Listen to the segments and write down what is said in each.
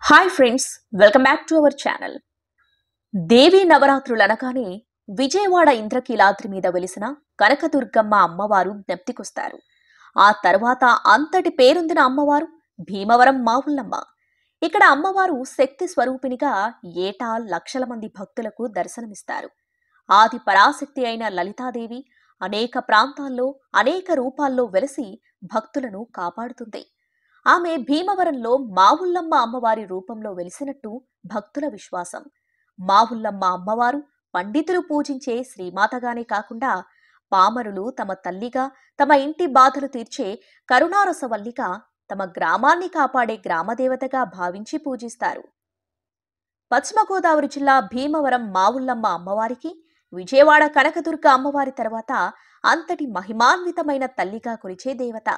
Hi friends, welcome back to our channel. Devi నవరాత్రులు అనగానే విజయవాడ ఇంద్రకీలాద్రి మీద వెలిసిన కనకదుర్గమ్మ అమ్మవారు జ్ఞప్తికొస్తారు. ఆ తర్వాత అంతటి పేరొందిన అమ్మవారు భీమవరం మావుళ్ళమ్మ. ఇక్కడ అమ్మవారు శక్తి స్వరూపిణిగా ఏటా లక్షల మంది భక్తులకు దర్శనమిస్తారు. ఆది పరాశక్తి అయిన లలితాదేవి అనేక ప్రాంతాల్లో అనేక రూపాల్లో వెలసి భక్తులను కాపాడుతుంది. ఆమె భీమవరంలో మావుళ్ళమ్మ అమ్మవారి రూపంలో వెలిసినట్టు భక్తుల విశ్వాసం. మావుళ్ళమ్మ అమ్మవారు పండితులు పూజించే శ్రీమాతగానే కాకుండా పామరులు తమ తల్లిగా, తమ ఇంటి బాధలు తీర్చే కరుణారసవల్లిగా, తమ గ్రామాన్ని కాపాడే గ్రామదేవతగా భావించి పూజిస్తారు. పశ్చిమ గోదావరి జిల్లా భీమవరం మావుళ్ళమ్మ అమ్మవారికి విజయవాడ కనకదుర్గ అమ్మవారి తర్వాత అంతటి మహిమాన్వితమైన తల్లిగా కొలిచే దేవత.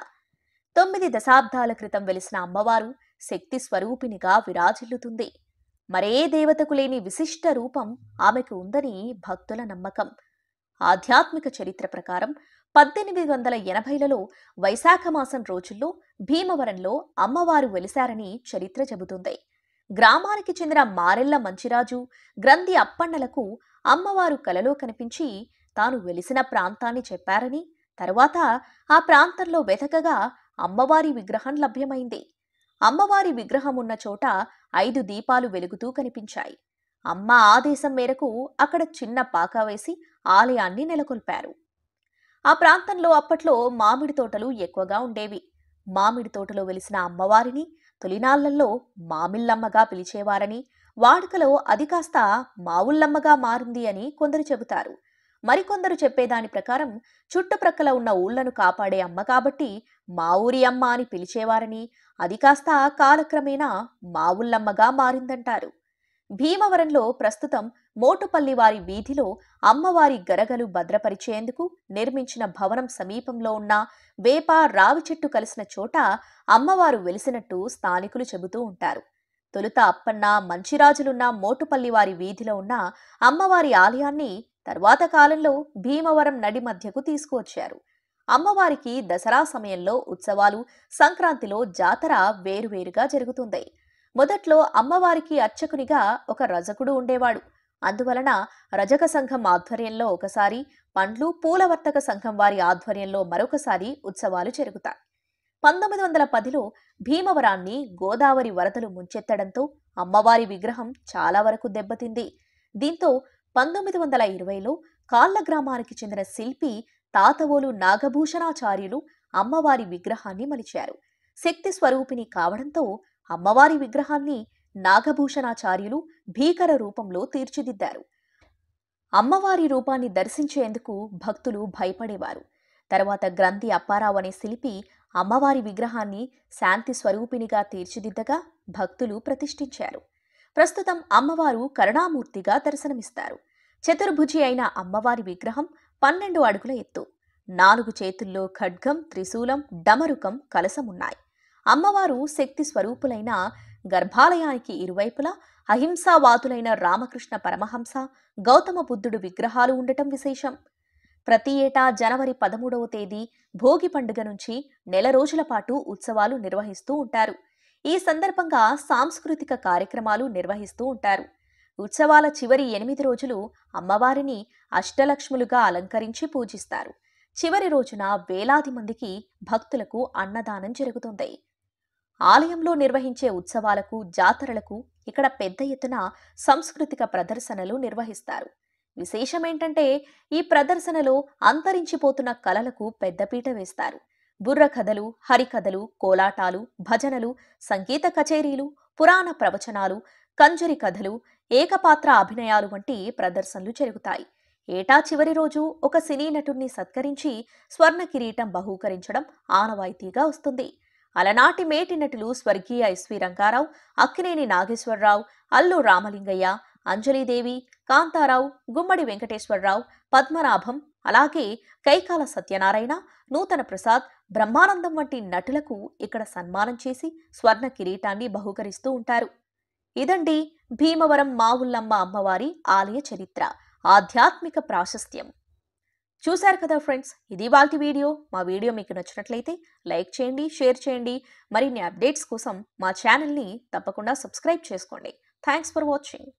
9 దశాబ్దాల క్రితం వెలిసిన అమ్మవారు శక్తి స్వరూపిణిగా విరాజిల్లుతుంది. మరే దేవతకు లేని విశిష్ట రూపం ఆమెకు ఉందని భక్తుల నమ్మకం. ఆధ్యాత్మిక చరిత్ర ప్రకారం 1880లలో వైశాఖ మాసం రోజుల్లో భీమవరంలో అమ్మవారు వెలిశారని చరిత్ర చెబుతుంది. గ్రామానికి చెందిన మారెళ్ల మంచిరాజు, గ్రంథి అప్పన్నలకు అమ్మవారు కలలో కనిపించి తాను వెలిసిన ప్రాంతాన్ని చెప్పారని, తరువాత ఆ ప్రాంతంలో వెతకగా అమ్మవారి విగ్రహం లభ్యమైంది. అమ్మవారి విగ్రహం ఉన్న చోట 5 దీపాలు వెలుగుతూ కనిపించాయి. అమ్మ ఆదేశం మేరకు అక్కడ చిన్న పాక వేసి ఆలయాన్ని నెలకొల్పారు. ఆ ప్రాంతంలో అప్పట్లో మామిడి తోటలు ఎక్కువగా ఉండేవి. మామిడి తోటలో వెలిసిన అమ్మవారిని తొలినాళ్లలో మామిళ్ళమ్మగా పిలిచేవారని, వాడుకలో అది కాస్త మావుళ్ళమ్మగా మారింది అని కొందరు చెబుతారు. మరికొందరు చెప్పేదాని ప్రకారం చుట్టుప్రక్కల ఉన్న ఊళ్లను కాపాడే అమ్మ కాబట్టి మా ఊరి అమ్మ అని పిలిచేవారని, అది కాస్త కాలక్రమేణా మావుళ్ళమ్మగా మారిందంటారు. భీమవరంలో ప్రస్తుతం మోటుపల్లి వారి వీధిలో అమ్మవారి గరగలు భద్రపరిచేందుకు నిర్మించిన భవనం సమీపంలో ఉన్న వేప రావి చెట్టు కలిసిన చోట అమ్మవారు వెలిసినట్టు స్థానికులు చెబుతూ ఉంటారు. తొలుత అప్పన్న మంచిరాజులున్న మోటుపల్లి వారి వీధిలో ఉన్న అమ్మవారి ఆలయాన్ని తర్వాత కాలంలో భీమవరం నడి మధ్యకు తీసుకువచ్చారు. అమ్మవారికి దసరా సమయంలో ఉత్సవాలు, సంక్రాంతిలో జాతర వేరువేరుగా జరుగుతుంది. మొదట్లో అమ్మవారికి అర్చకునిగా ఒక రజకుడు ఉండేవాడు. అందువలన రజక సంఘం ఆధ్వర్యంలో ఒకసారి, పండ్లు పూల వర్తక సంఘం వారి ఆధ్వర్యంలో మరొకసారి ఉత్సవాలు జరుగుతాయి. 1910లో భీమవరాన్ని గోదావరి వరదలు ముంచెత్తడంతో అమ్మవారి విగ్రహం చాలా వరకు దెబ్బతింది. దీంతో 1920లో కాళ్ల గ్రామానికి చెందిన శిల్పి తాతవోలు నాగభూషణాచార్యులు అమ్మవారి విగ్రహాన్ని మలిచారు. శక్తి స్వరూపిణి కావడంతో అమ్మవారి విగ్రహాన్ని నాగభూషణాచార్యులు భీకర రూపంలో తీర్చిదిద్దారు. అమ్మవారి రూపాన్ని దర్శించేందుకు భక్తులు భయపడేవారు. తర్వాత గ్రంథి అప్పారావు అనే శిల్పి అమ్మవారి విగ్రహాన్ని శాంతి స్వరూపిణిగా తీర్చిదిద్దగా భక్తులు ప్రతిష్ఠించారు. ప్రస్తుతం అమ్మవారు కరుణామూర్తిగా దర్శనమిస్తారు. చతుర్భుజి అయిన అమ్మవారి విగ్రహం 12 అడుగుల ఎత్తు. 4 చేతుల్లో ఖడ్గం, త్రిశూలం, డమరుకం, కలసమున్నాయి. అమ్మవారు శక్తి స్వరూపులైన గర్భాలయానికి ఇరువైపులా అహింసావాదులైన రామకృష్ణ పరమహంస, గౌతమ బుద్ధుడు విగ్రహాలు ఉండటం విశేషం. ప్రతి ఏటా జనవరి 13వ తేదీ భోగి పండుగ నుంచి నెల రోజుల పాటు ఉత్సవాలు నిర్వహిస్తూ ఉంటారు. ఈ సందర్భంగా సాంస్కృతిక కార్యక్రమాలు నిర్వహిస్తూ ఉంటారు. ఉత్సవాల చివరి 8 రోజులు అమ్మవారిని అష్టలక్ష్ములుగా అలంకరించి పూజిస్తారు. చివరి రోజున వేలాది మందికి భక్తులకు అన్నదానం జరుగుతుంది. ఆలయంలో నిర్వహించే ఉత్సవాలకు, జాతరలకు ఇక్కడ పెద్ద ఎత్తున సాంస్కృతిక ప్రదర్శనలు నిర్వహిస్తారు. విశేషమేంటంటే ఈ ప్రదర్శనలో అంతరించిపోతున్న కళలకు పెద్దపీట వేస్తారు. బుర్ర కథలు, హరికథలు, కోలాటాలు, భజనలు, సంగీత కచేరీలు, పురాణ ప్రవచనాలు, కంజరి కథలు, ఏకపాత్ర అభినయాలు వంటి ప్రదర్శనలు జరుగుతాయి. ఏటా చివరి రోజు ఒక సినీ నటుడిని సత్కరించి స్వర్ణ కిరీటం బహూకరించడం ఆనవాయితీగా వస్తుంది. అలనాటి మేటి నటులు స్వర్గీయ ఎస్వి రంగారావు, అక్కినేని నాగేశ్వరరావు, అల్లు రామలింగయ్య, అంజలీదేవి, కాంతారావు, గుమ్మడి వెంకటేశ్వరరావు, పద్మనాభం, అలాగే కైకాల సత్యనారాయణ, నూతన ప్రసాద్, బ్రహ్మానందం వంటి నటులకు ఇక్కడ సన్మానం చేసి స్వర్ణ కిరీటాన్ని బహూకరిస్తూ ఉంటారు. ఇదండి భీమవరం మావుళ్ళమ్మ అమ్మవారి ఆలయ చరిత్ర, ఆధ్యాత్మిక ప్రాశస్త్యం. చూశారు కదా ఫ్రెండ్స్, ఇది ఇవాల్టి వీడియో. మా వీడియో మీకు నచ్చినట్లయితే లైక్ చేయండి, షేర్ చేయండి. మరిన్ని అప్డేట్స్ కోసం మా ఛానల్ని తప్పకుండా సబ్స్క్రైబ్ చేసుకోండి. Thanks for watching.